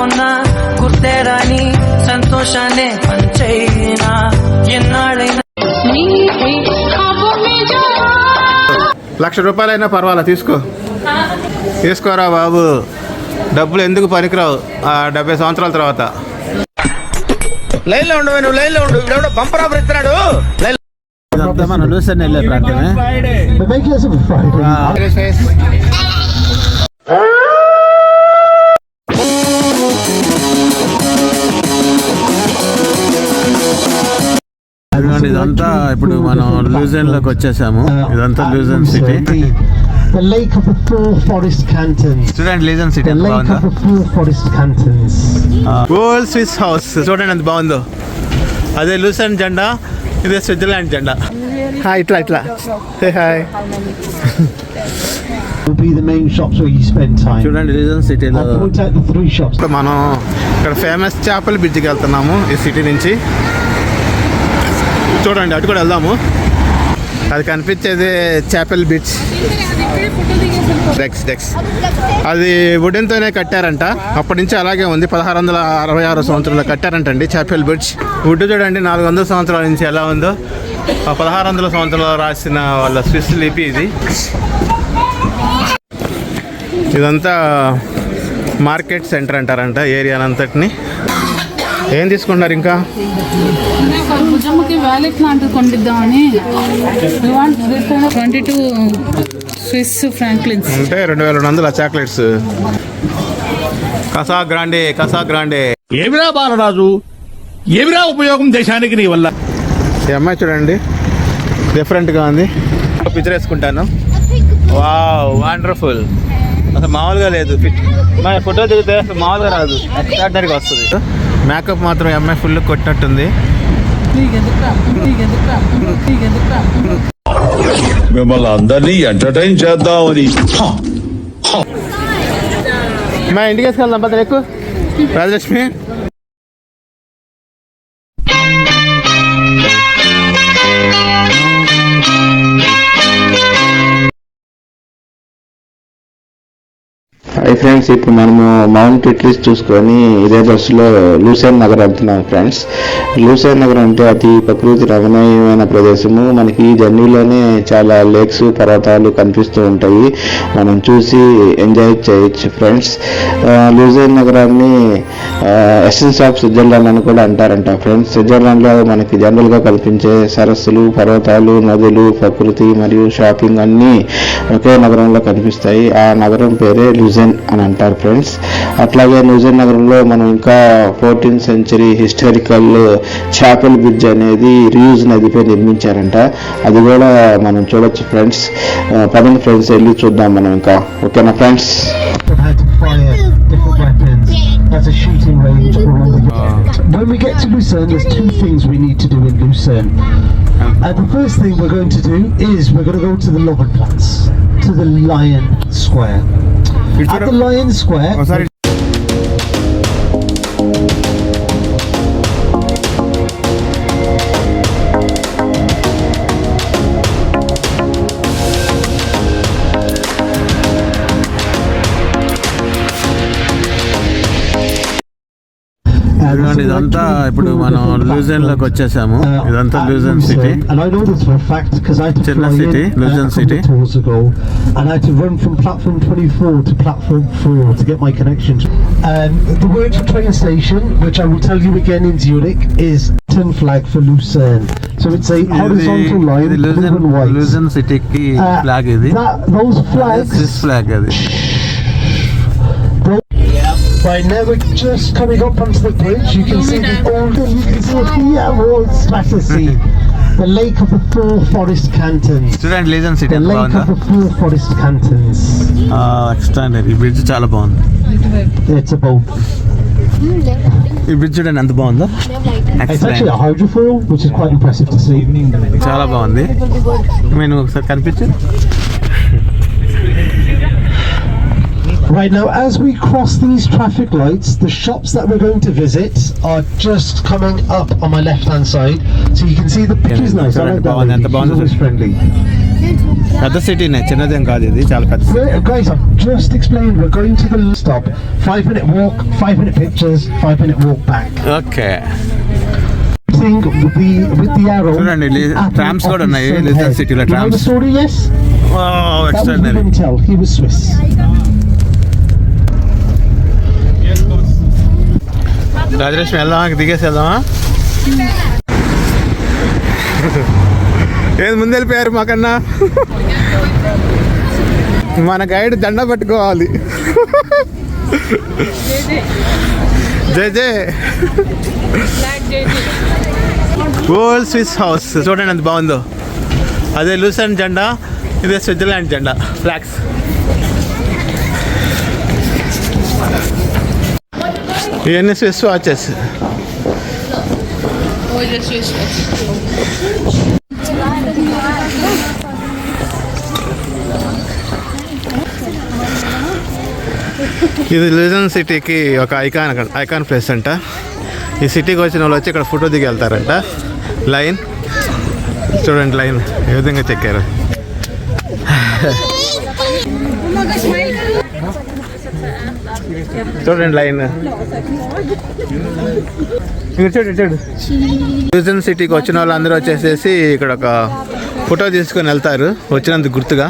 ఉన్నా గుర్తే రాని సంతోషాన్ని పంచైనా ఎన్నాళ్ళైనా. ₹1,00,000 పర్వాలా తీసుకోరా బాబు. డబ్బులు ఎందుకు పనికిరావు 70 సంవత్సరాల తర్వాత. లైన్లో ఉండు, నువ్వు లైన్లో ఉండు. ఇప్పుడు బంపర్ ఆఫర్ ఇస్తున్నాడు. మన లూసన్ వెళ్ళే ప్రాంతమే. ఇదంతా ఇప్పుడు మనం లూజన్ లోకి వచ్చేసాము. ఇదంతా loosen city. The Lake of the Four Forest Cantons. చూడండి లూజన్ సిటీ ఎంత బాగుందో. The Lake of the Four Forest Cantons. Old Swiss house చూడండి ఎంత బాగుందో. అదే లూసన్ జెండా, ఇదే స్విట్జర్లాండ్ జెండా. హాయ్ ఇట్లా hi. Will be the main shops where you spend time. చూడండి లూజన్ సిటీలో point out the 3 shops. మనం ఇక్కడ ఫేమస్ చేపల బ్రిడ్జికి వెళ్తున్నాము ఈ సిటీ నుంచి. చూడండి అటు కూడా వెళ్దాము. అది కనిపించేది చేపల్ బీచ్. డెక్స్ అది వుడెన్తోనే కట్టారంట. అప్పటి నుంచి అలాగే ఉంది. 1666 సంవత్సరంలో కట్టారంటండి చేపల్ బీచ్. వుడ్ చూడండి 400 సంవత్సరాల నుంచి ఎలా ఉందో. 1600 సంవత్సరంలో రాసిన వాళ్ళ స్విస్ లిపి ఇది. ఇదంతా మార్కెట్ సెంటర్ అంటారంట ఏరియానంతటిని. ఏం తీసుకున్నారు ఇంకా? భుజమ్మకి వ్యాలెట్ లాంటిది కొండిద్దామని. 22 స్విస్ ఫ్రాంక్లిన్స్ అంటే 2200 చాక్లెట్స్. కసా గ్రాండే. ఏమిరా బాలరాజు, ఏమిరా ఉపయోగం దేశానికి నీ వల్ల? ఈ అమ్మాయి చూడండి డిఫరెంట్గా ఉంది. పిక్చర్ వేసుకుంటాను. Wow wonderful. అసలు మామూలుగా లేదు. ఫోటో దిగితే అసలు మామూలుగా రాదు, ఎక్స్ట్రాడినరీగా వస్తుంది. మేకప్ మాత్రం అమ్మాయి ఫుల్ కొట్టినట్టుంది. మిమ్మల్ని అందరినీ ఎంటర్టైన్ చేద్దామని. మా ఇంటికి వేసుకెళ్దాం పద. ఎక్కువ రాజలక్ష్మి. హాయ్ ఫ్రెండ్స్, ఇప్పుడు మనము మౌంట్ ఇట్లీస్ చూసుకొని ఇదే బస్సులో లూసెన్ నగర్ వెళ్తున్నాం ఫ్రెండ్స్. లూసెన్ నగర్ అంటే అతి ప్రకృతి రమణీయమైన ప్రదేశము. మనకి ఈ జర్నీలోనే చాలా లేక్స్, పర్వతాలు కనిపిస్తూ ఉంటాయి. మనం చూసి ఎంజాయ్ చేయొచ్చు ఫ్రెండ్స్. లూసెన్ నగరాన్ని ఎసెన్స్ ఆఫ్ స్విట్జర్లాండ్ అని కూడా అంటారంట ఫ్రెండ్స్. స్విట్జర్లాండ్లో మనకి జనరల్గా కల్పించే సరస్సులు, పర్వతాలు, నదులు, ప్రకృతి మరియు షాపింగ్ అన్నీ ఒకే నగరంలో కనిపిస్తాయి. ఆ నగరం పేరే లూసెన్ అని అంటారు ఫ్రెండ్స్. అట్లాగే లూసెన్ నగరంలో మనం ఇంకా 14th సెంచరీ హిస్టారికల్ చేపల్ బ్రిడ్జ్ అనేది రియూజ్ నదిపై నిర్మించారంట. అది కూడా మనం చూడొచ్చు ఫ్రెండ్స్. పదండి ఫ్రెండ్స్ వెళ్ళి చూద్దాం మనం ఇంకా. ఓకేనా friends? That's a shooting range all over the world. When we get to Lucerne, there's 2 things we need to do in Lucerne. The first thing we're going to do is we're going to go to the Lovenplatz, to the Lion Square. At the Lion Square... ఇదంతా ఇప్పుడు మనం loosen లోకి వచ్చేసాము. ఇదంతా loosen city. చిన్న city loosen city. And I had to run from platform 24 to platform 4 to get my connection. The word for train station, which I will tell you again in Zurich, is Ten flag for Lucerne. So it's a horizontal line, blue and white. Loosen సిటీకి flag ఇది. Those flags. This flag అది. Right now we're just coming up onto the bridge. You can see the old, you can see old Stratasea. The Lake of the Four Forest Cantons. చూడండి loosen city The Lake of the Four Forest Cantons. Extraordinary. ఈ bridge చాలా బాగుంది. It's a boat. ఈ bridge చూడండి ఎంత బాగుందో. It's actually a hydrofoil, which is quite impressive to see. చాలా బాగుంది. నేను ఒకసారి కనిపించు. Right now, as we cross these traffic lights, the shops that we're going to visit are just coming up on my left-hand side. So you can see the picture's nice. I like that. It's always friendly. పెద్ద సిటీనే, చిన్నదేం కాదు ఇది, చాలా పెద్ద city. Guys, I've just explained. We're going to the stop. 5-minute walk, 5-minute pictures, 5-minute walk back. Okay Thing with the arrow. చూడండి, at the trams కూడా opposite ఉన్నాయి, front Lisbon head. city లో You know trams. the story, yes? Oh That was extraordinary. Vintel. He was Swiss. Rajalakshmi వెళ్దామా, దిగేసి వెళ్దామా? ఏది ముందు వెళ్ళిపోయారు మాకన్నా. మన గైడ్ దండ పట్టుకోవాలి. జై జై. ఓల్డ్ స్విస్ హౌస్ చూడండి ఎంత బాగుందో. అదే లూసెన్ జెండా, ఇదే స్విట్జర్లాండ్ జెండా, ఫ్లాగ్స్. ఇవన్నీ స్విస్ వాచెస్. ఇది లూజన్ సిటీకి ఒక ఐకాన్ ప్లేస్ అంట. ఈ సిటీకి వచ్చిన వాళ్ళు వచ్చి ఇక్కడ ఫోటో దిగి వెళ్తారంట. లైన్ చూడండి, లైన్ ఏ విధంగా చెక్కారు. చూడండి లైన్. చూడు లూజన్ సిటీకి వచ్చిన వాళ్ళు అందరూ వచ్చేసేసి ఇక్కడ ఒక ఫోటో తీసుకొని వెళ్తారు వచ్చినందుకు గుర్తుగా.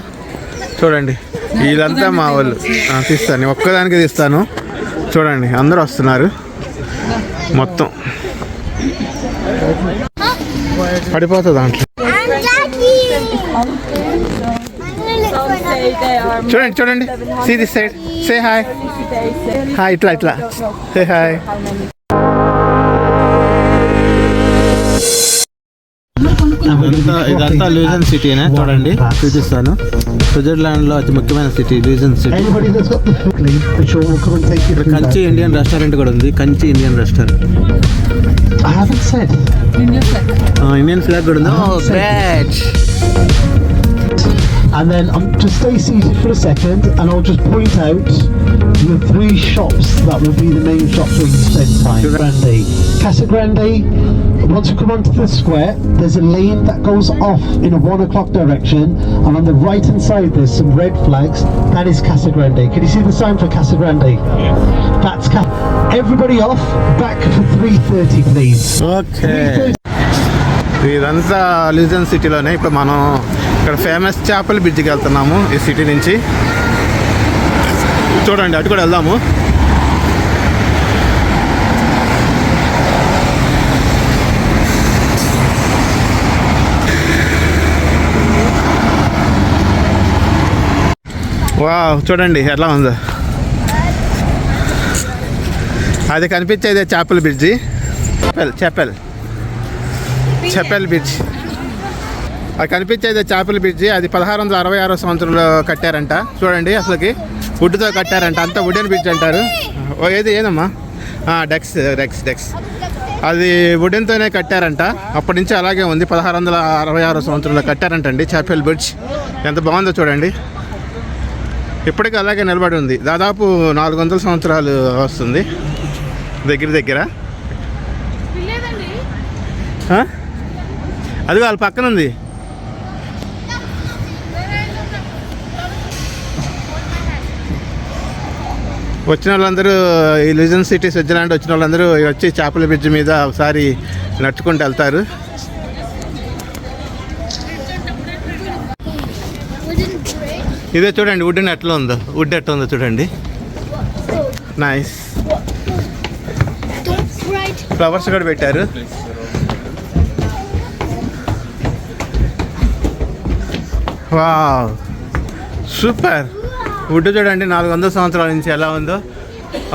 చూడండి వీళ్ళంతా మా వాళ్ళు. తీస్తాను, ఒక్కదానికి తీస్తాను. చూడండి అందరూ వస్తున్నారు మొత్తం. పడిపోతుంది దాంట్లో. చూడండి చూడండి, see this side, say hi. Hi, ఇట్లా ఇట్లా సే హాయ్. ఇదంతా లూజన్ సిటీనే. చూడండి చూపిస్తాను. స్విట్జర్లాండ్లో అతి ముఖ్యమైన city loosen city. Anybody that's got the link, for sure we'll come and take you through Kanchi that. Indian restaurant కూడా ఉంది. Kanchi Indian restaurant. I haven't said. Indian flag కూడా ఉంది. ఓ great. And then just stay seated for a second, and I'll just point out the 3 shops that will be the main shops where you spend time. Grande, Casa Grande. Once you come onto the square, there's a lane that goes off in a 1 o'clock direction, and on the right hand side there's some red flags. That is Casa Grande. Can you see the sign for Casa Grande? That's everybody off. Back for 3:30, please. Okay, ఇదంతా loosen సిటీలోనే. ఇప్పుడు మనం ఇక్కడ famous చేపల బ్రిడ్జికి వెళ్తున్నాము ఈ city నుంచి. చూడండి అటు కూడా వెళ్దాము. వావ్, చూడండి ఎలా ఉందో. అది కనిపించేదే చేపల బ్రిడ్జి. చెప్పెల్ బ్రిడ్జ్. అది కనిపించేది చేపల బ్రిడ్జి. అది 1666 సంవత్సరంలో కట్టారంట. చూడండి అసలుకి వుడ్తో కట్టారంట. అంతా వుడెన్ బ్రిడ్జ్ అంటారు. ఏదమ్మా డెక్స్ అది వుడెన్తోనే కట్టారంట. అప్పటి నుంచి అలాగే ఉంది. 1666 సంవత్సరంలో కట్టారంటండి చేపల్ బ్రిడ్జ్. ఎంత బాగుందో చూడండి. ఇప్పటికీ అలాగే నిలబడి ఉంది. దాదాపు 400 సంవత్సరాలు వస్తుంది దగ్గర. అది వాళ్ళ పక్కన ఉంది. వచ్చిన వాళ్ళందరూ ఈ లూజన్ సిటీ స్విట్జర్లాండ్ వచ్చిన వాళ్ళందరూ వచ్చి చేపల బ్రిడ్జ్ మీద ఒకసారి నడుచుకుంటూ వెళ్తారు. ఇదే చూడండి వుడ్ ఎట్లా ఉందో చూడండి. నైస్. ఫ్లవర్స్ కూడా పెట్టారు. Wow, super. వుడ్ చూడండి 400 సంవత్సరాల నుంచి ఎలా ఉందో.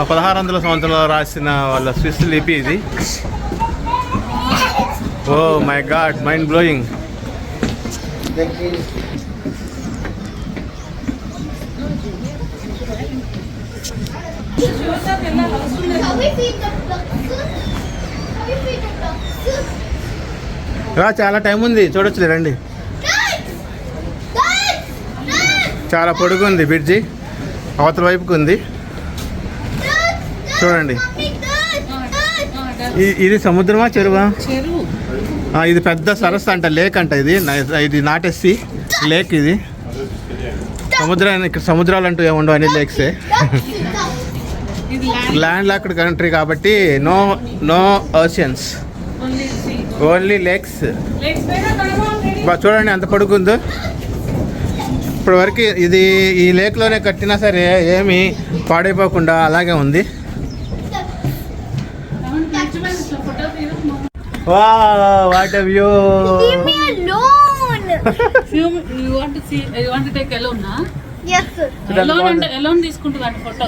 1600 సంవత్సరంలో రాసిన వాళ్ళ స్విస్ లిపి ఇది. Oh my god, mind blowing. చాలా టైం ఉంది, చూడొచ్చు రండి. చాలా పొడుగు ఉంది బ్రిడ్జి, అవతల వైపుకు ఉంది. చూడండి, ఇది సముద్రమా చెరువా? ఇది పెద్ద సరస్సు అంట, లేక్ అంట. ఇది నాటేసి లేక్ ఇది. సముద్రాన్ని ఇక్కడ సముద్రాలు అంటూ ఏముండవు, అన్ని లేక్సే. ఇది ల్యాండ్ లాక్డ్ కంట్రీ కాబట్టి no no oceans, only lakes. చూడండి ఎంత పొడుగుందో. ఇప్పటి వరకు ఇది ఈ లేక్లోనే కట్టినా సరే ఏమీ పాడైపోకుండా అలాగే ఉంది. What a view. Leave me alone. You want to see? You want to take alone, na? Yes, sir. Alone and alone తీసుకుంటున్నాను ఫోటో.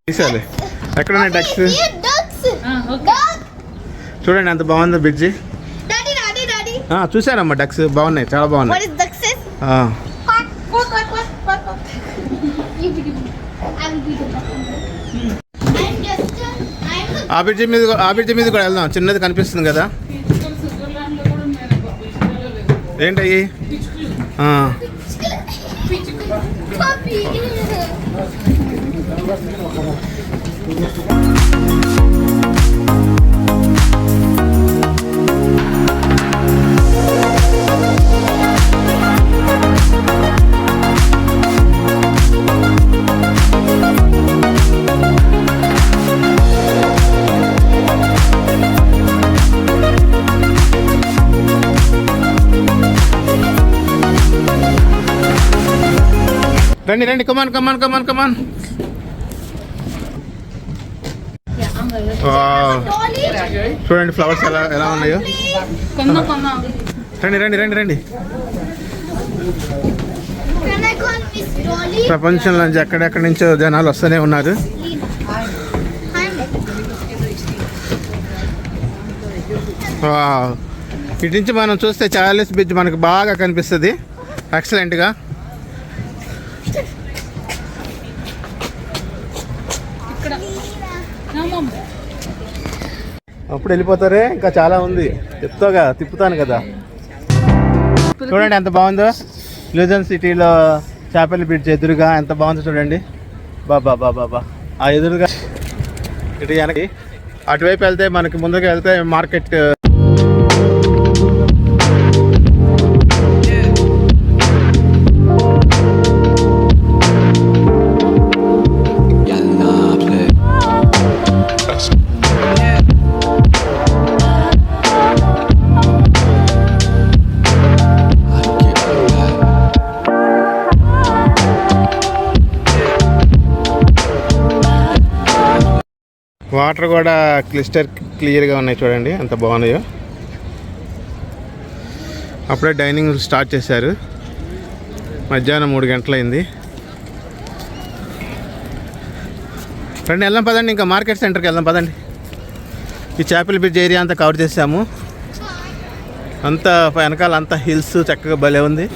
తీసాలి. ఎక్కడ ఉన్నాయి ducks? Here, ducks. Okay. Duck. చూడండి ఎంత బాగుందో బ్రిడ్జి. Daddy, daddy, daddy. చూసానమ్మా డక్స్ బాగున్నాయి, చాలా What బాగున్నాయి. is duck says? Quack, quack, quack, quack, quack, quack. You be the I will be the duck. I'm just I'm ఆ bridge మీద కూడా వెళ్దాం, చిన్నది కనిపిస్తుంది కదా. స్విట్జర్లాండ్ లో కూడా ఉన్నాయి బీచ్లలో లేదు. ఏంటయ్యి? puppy. రండి రండి, కమాన్ కమాన్ కమాన్ కమాన్. Dolly. చూడండి ఫ్లవర్స్ ఎలా ఉన్నాయో. కొన్నా రండి రండి రండి రండి. Can I call Miss Dolly? ప్రపంచంలో నుంచి ఎక్కడెక్కడి నుంచో జనాలు వస్తూనే ఉన్నారు. ఇటు నుంచి మనం చూస్తే చార్లెస్ బ్రిడ్జ్ మనకు బాగా కనిపిస్తుంది ఎక్సలెంట్గా. ఇక్కడ నామం అప్పుడు వెళ్ళిపోతారే, ఇంకా చాలా ఉంది. చెప్తాగా, తిప్పుతాను కదా. చూడండి ఎంత బాగుందో. లూజన్ సిటీలో చాపెల్ బ్రిడ్జ్ ఎదురుగా ఎంత బాగుందో చూడండి. బాబా బాబా ఆ ఎదురుగా ఇటు వెనక్కి అటువైపు వెళ్తే మనకి ముందుకు వెళ్తే మార్కెట్. వాటర్ కూడా క్లియర్గా ఉన్నాయి చూడండి ఎంత బాగున్నాయో. అప్పుడే డైనింగ్ స్టార్ట్ చేశారు, మధ్యాహ్నం 3 గంటలైంది. రండి వెళ్దాం పదండి, ఇంకా మార్కెట్ సెంటర్కి వెళ్దాం పదండి. ఈ చాపెల్ బ్రిడ్జ్ ఏరియా అంతా కవర్ చేసాము. అంతా వెనకాల అంతా హిల్స్ చక్కగా భలే ఉంది.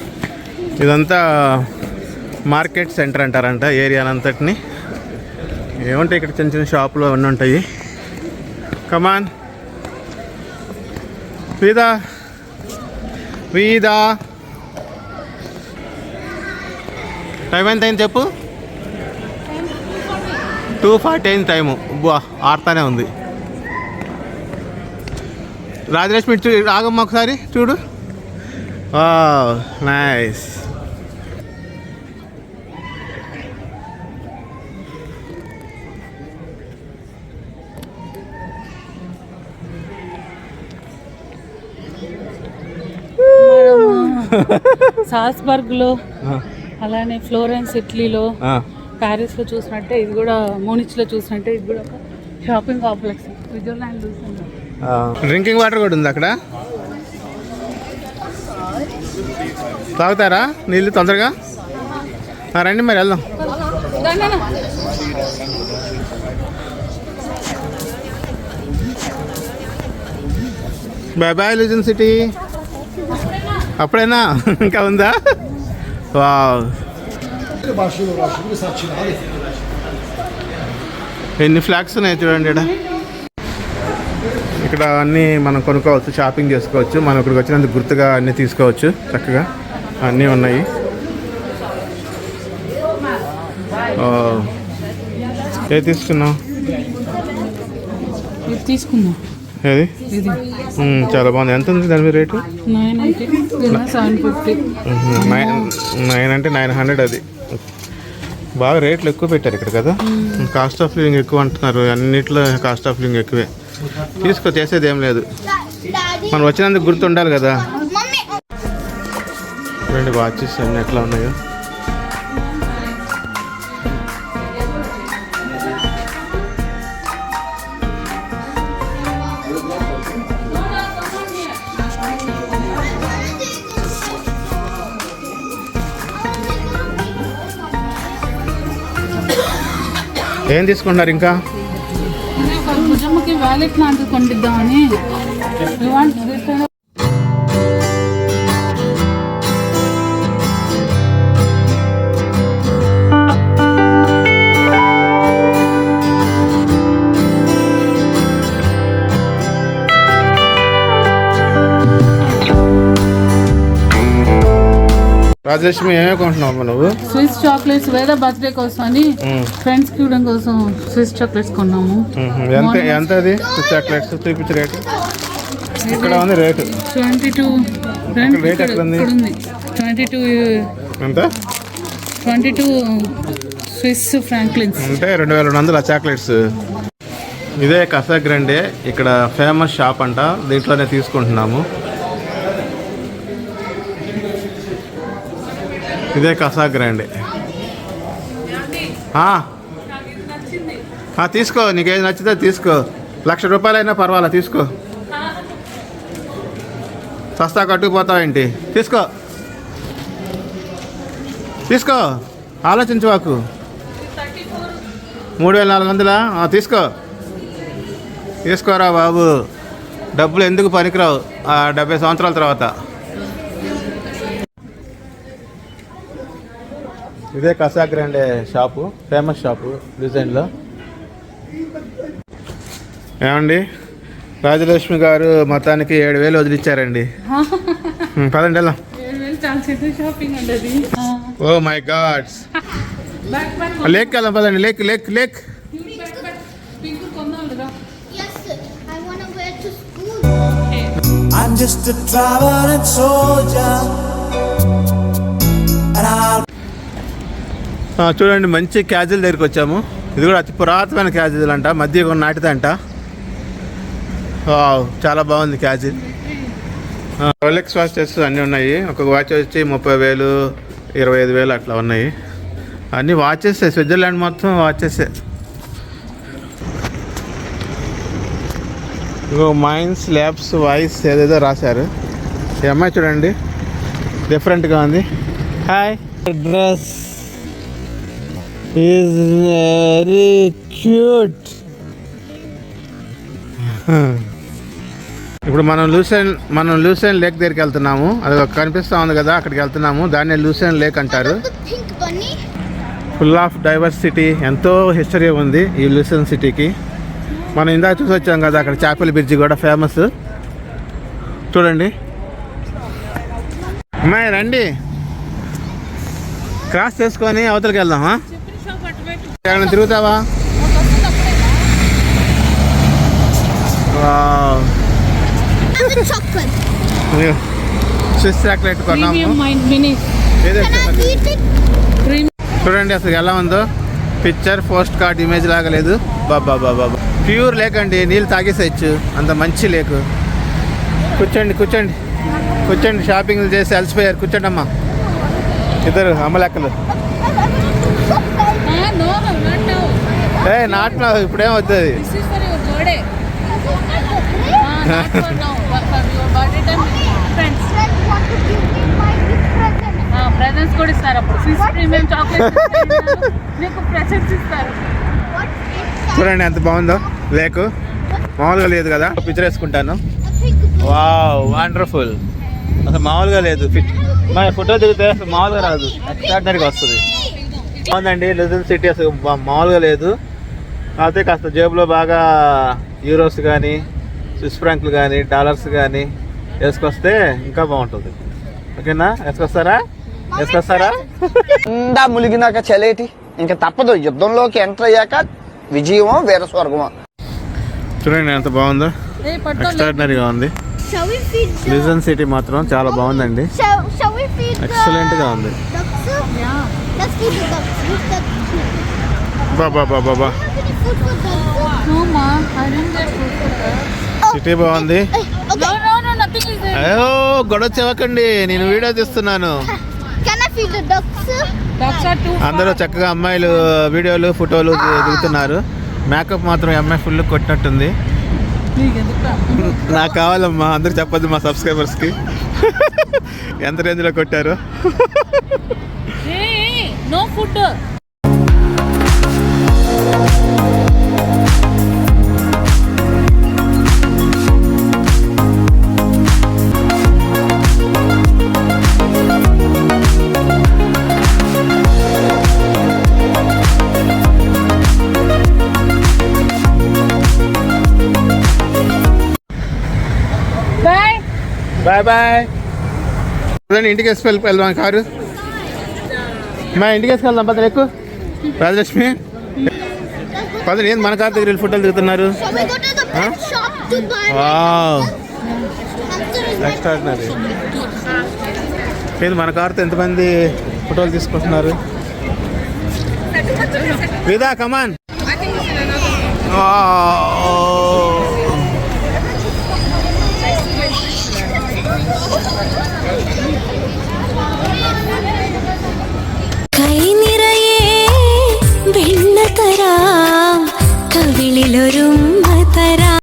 ఇదంతా మార్కెట్ సెంటర్ అంటారంట ఏరియానంతటిని. ఏముంటాయి ఇక్కడ చిన్న చిన్న షాపులు అవన్నీ ఉంటాయి. కమాన్ వీదా వీదా. టైం ఎంత అయింది చెప్పు? 2:40 అయింది టైము. బా ఆడుతూనే ఉంది. రాజలక్ష్మి ఆగమ్మ ఒకసారి చూడు. నైస్. సాల్స్బర్గ్లో, అలానే ఫ్లోరెన్స్ ఇటలీలో, ప్యారిస్లో చూసినట్టే ఇది కూడా, మోనిచ్లో చూసినట్టే ఇది కూడా ఒక షాపింగ్ కాంప్లెక్స్. స్విట్జర్లాండ్ చూసాను. డ్రింకింగ్ వాటర్ కూడా ఉంది అక్కడ. తాగుతారా నీళ్ళు తొందరగా? రండి మరి వెళ్దాం. Bye bye Lucerne city. అప్పుడేనా ఇంకా ఉందా? వావ్ ఎన్ని ఫ్లాగ్స్ ఉన్నాయి చూడండి. ఇక్కడ అన్నీ మనం కొనుక్కోవచ్చు, షాపింగ్ చేసుకోవచ్చు. మనం ఇక్కడికి వచ్చినందుకు గుర్తుగా అన్నీ తీసుకోవచ్చు. చక్కగా అన్నీ ఉన్నాయి. తీసుకుందాం. ఏది ఇది చాలా బాగుంది. ఎంత ఉంది దాని మీద రేటు? 990, 750. 9 అంటే 900. అది బాగా రేట్లు ఎక్కువ పెట్టారు ఇక్కడ కదా. కాస్ట్ ఆఫ్ లివింగ్ ఎక్కువ అంటున్నారు, అన్నిట్లో కాస్ట్ ఆఫ్ లివింగ్ ఎక్కువే. తీసుకో, చేసేది ఏం లేదు, మనం వచ్చినందుకు గుర్తు ఉండాలి కదా. మమ్మీ రెండు వాచెస్ అన్నీ ఎట్లా ఉన్నాయో. ఏం తీసుకుంటున్నారు ఇంకా? భుజమ్మకి వ్యాలెట్ లాంటిది కొనిద్దామని. రాజలక్ష్మి ఏమే కొంటున్నావు నువ్వు? స్విస్ చాక్లెట్స్ వేద బర్త్డే కోసం అని ఫ్రెండ్స్ కి ఇవ్వడం కోసం స్విస్ చాక్లెట్స్ కొన్నాము. ఎంత అది చాక్లెట్స్? చూపించి రేటు. ఇక్కడ ఉంది రేటు 22. రేట్ ఎక్కడ ఉంది? 22. ఎంత? 22 స్విస్ ఫ్రాంక్లిన్స్ అంటే 2200 చాక్లెట్స్. ఇదే కసా గ్రాండే ఇక్కడ ఫేమస్ షాప్ అంట, దీంట్లోనే తీసుకుంటున్నాము. ఇదే కసా గ్రాండే. తీసుకో, నీకేది నచ్చితే తీసుకో. 1,00,000 రూపాయలైనా పర్వాలా, తీసుకో. సస్తా కట్టుకుపోతావేంటి? తీసుకో తీసుకో, ఆలోచించవాకు. 3,400 తీసుకో. తీసుకోరా బాబు, డబ్బులు ఎందుకు పనికిరావు 70 సంవత్సరాల తర్వాత. ఇదే కసా గ్రాండే షాపు, ఫేమస్ షాపు డిజైన్లో. ఏమండి, రాజలక్ష్మి గారు మొత్తానికి 7,000 వదిలిచ్చారండి. పదండి వెళ్దాం. షాపింగ్ అండి అది. ఓ మై గాడ్, లేక్ వెళ్దాం పదండి. Lake lake lake. పింక్ కొందాం కదా. yes I want to wear to school. I'm just a traveling soldier and I'll చూడండి, మంచి క్యాజువల్ దగ్గరికి వచ్చాము. ఇది కూడా అతి పురాతనమైన క్యాజువల్ అంట, మధ్య నాటిదంట. చాలా బాగుంది క్యాజువల్. రోలెక్స్ వాచెస్ అన్నీ ఉన్నాయి. ఒక వాచ్ వచ్చి 30,000, 25,000 అట్లా ఉన్నాయి. అన్నీ వాచెస్, స్విట్జర్లాండ్ మొత్తం వాచెస్. మైన్స్ ల్యాబ్స్ వాయిస్ ఏదేదో రాశారు. ఈ అమ్మాయి చూడండి డిఫరెంట్గా ఉంది. Hi, dress is very cute. ఇప్పుడు మనం లూసెన్ లేక్ దగ్గరికి వెళ్తున్నాము. అది కనిపిస్తూ ఉంది కదా, అక్కడికి వెళ్తున్నాము. దాన్ని లూసెన్ లేక్ అంటారు. pink bunny. Full of diversity, ఎంతో హిస్టరీ ఉంది ఈ లూసెన్ సిటీకి. మనం ఇందాక చూసి వచ్చాం కదా, అక్కడ చాపెల్ బ్రిడ్జ్ కూడా ఫేమస్. చూడండి. అమ్మాయి రండి, క్రాస్ చేసుకొని అవతలకి వెళ్దామా? ఎక్కడ తిరుగుతావా? chocolate. స్విస్ చాక్లెట్ కొన్నాము. చూడండి అసలు ఎలా ఉందో. పిక్చర్ పోస్ట్ కార్డ్ ఇమేజ్ లాగా లేదు. బాబా బాబా, ప్యూర్ లేక్ అండి, నీళ్ళు తాగేసేయచ్చు, అంత మంచి లేకు. కూర్చోండి కూర్చోండి కూర్చోండి, షాపింగ్ చేసి అలసిపోయారు. కూర్చోండి అమ్మా, ఇద్దరు అమ్మలెక్కలు. నాట్ ఇప్పుడేం వద్దు. ప్రెజెంట్స్ కూడా ఇస్తారు. అప్పుడు స్విస్ ప్రీమియం చాక్లెట్ నీకు ప్రెజెంట్స్ ఇస్తారు. చూడండి ఎంత బాగుందో లేకు, మామూలుగా లేదు కదా. పిక్చర్ వేసుకుంటాను. Wow, wonderful. అసలు మామూలుగా లేదు. మా ఫోటో దిగితే అసలు మామూలుగా రాదు, ఎక్స్ట్రాడినరీగా వస్తుంది. బాగుందండి లూసెన్ సిటీ, అసలు మామూలుగా లేదు. కాకపోతే కాస్త జేబులో బాగా యూరోస్ కానీ, స్విస్ ఫ్రాంక్లు కానీ, డాలర్స్ కానీ వేసుకొస్తే ఇంకా బాగుంటుంది. ఓకేనా? వేసుకొస్తారా? నిండా ములిగినాక చలేటి ఇంకా తప్పదు. యుద్ధంలోకి ఎంటర్ అయ్యాక విజయమో వీర స్వర్గమో. చూడండి ఎంత బాగుందో. ఏ పట్టుకో ఎక్స్ట్రాడినరీగా ఉంది. Shall we feed the... listen city మాత్రం చాలా బాగుందండి. Shall we feed the... Excellent గా ఉంది. ducks? Yeah. Let's feed the ducks. With the... బాబా బాబా బా Have any food for ducks? No ma, I didn't get food for that. City బాగుంది. Hey, okay. No, nothing is there. అయ్యో గొడవ చెవకండి, నేను video తీస్తున్నాను. Can I feed the ducks? Ducks are too అందరూ చక్కగా అమ్మాయిలు వీడియోలు ఫోటోలు దిగుతున్నారు. మేకప్ మాత్రం ఈ అమ్మాయి ఫుల్ కొట్టినట్టుంది. నాకు కావాలమ్మా, అందరు చెప్పొద్దు మా సబ్స్క్రైబర్స్కి ఎంత రేంజ్లో కొట్టారు. Hey, no food. Bye. Bye bye. ఇంటికి వేసి వెళ్దాం కారు. మా ఇంటికి వేసుకెళ్దాం పదలు ఎక్కువ. రాజలక్ష్మి పదలు ఏంది మన కారు దగ్గర ఫోటోలు దిగుతున్నారు. Shall we go to the pet shop to buy... wow Hamster is my... extraordinary. ఏంది మన కారుతో ఎంతమంది ఫోటోలు తీసుకుంటున్నారు. వేదా కమాన్.